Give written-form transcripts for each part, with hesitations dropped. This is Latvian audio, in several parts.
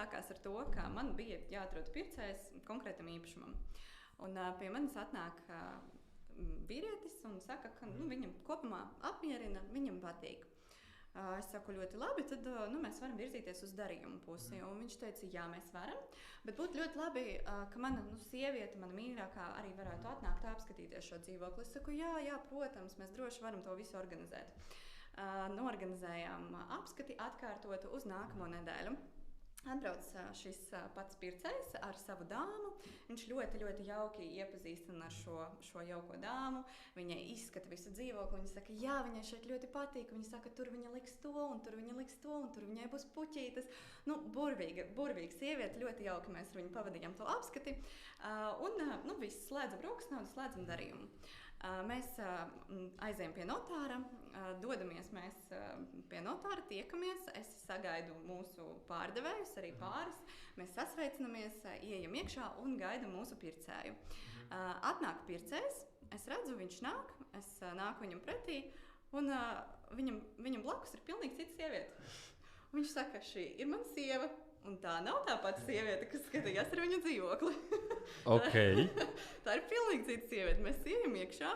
sākās ar to, ka man bija jāatrod pircējs konkrētam īpašumam. Un pie manis atnāk vīrietis un saka, ka viņam kopumā apmierina, viņam patīk. Es saku, ļoti labi, tad mēs varam virzīties uz darījumu pusi. Un viņš teica, jā, mēs varam, bet būtu ļoti labi, ka mana sieviete, mana mīļākā, arī varētu atnākt apskatīties šo dzīvokli. Es saku, jā, protams, mēs droši varam to visu organizēt. Norganizējām apskati atkārtotu uz nākamo nedēļu. Atbrauc šis pats pircējs ar savu dāmu. Viņš ļoti, ļoti jauki iepazīstina ar šo jauko dāmu. Viņai izskata visu dzīvokli. Viņa saka, jā, viņai šeit ļoti patīk. Viņa saka, tur viņa liks to, un tur viņa liks to, un tur viņai būs puķītes. Burvīga sieviete, ļoti jauki mēs ar viņu pavadījām to apskati. Viss slēdzam rokas naudu, slēdzam darījumu. Mēs aizējam pie notāra, dodamies mēs pie notāra, tiekamies, es sagaidu mūsu pārdevējus, arī pāris, mēs sasveicinamies, ieejam iekšā un gaidam mūsu pircēju. Atnāk pircējs, es redzu, viņš nāk, es nāku viņam pretī, un viņam blakus ir pilnīgi cita sieviete. Viņš saka, šī ir mana sieva. Un tā nav tā pati sieviete, kas skatījās ar viņu dzīvokli. Okay. Tā ir pilnīgi cita sieviete. Mēs ejam iekšā,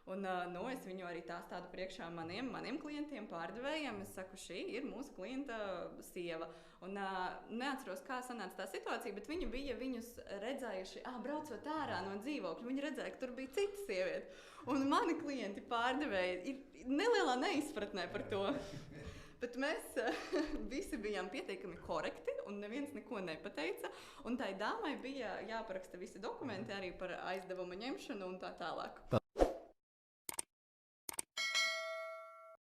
un es viņu arī tā stādu priekšā maniem klientiem, pārdevējiem. Es saku, šī ir mūsu klienta sieva. Un neatceros, kā sanāca tā situācija, bet viņi bija viņus redzējuši, braucot ārā no dzīvokļa. Viņi redzēja, ka tur bija cita sieviete. Un mani klienti pārdevēji ir nelielā neizpratnē par to. Bet mēs visi bijām pietiekami korekti, un neviens neko nepateica. Un tai dāmai bija jāparaksta visi dokumenti arī par aizdevuma ņemšanu un tā tālāk.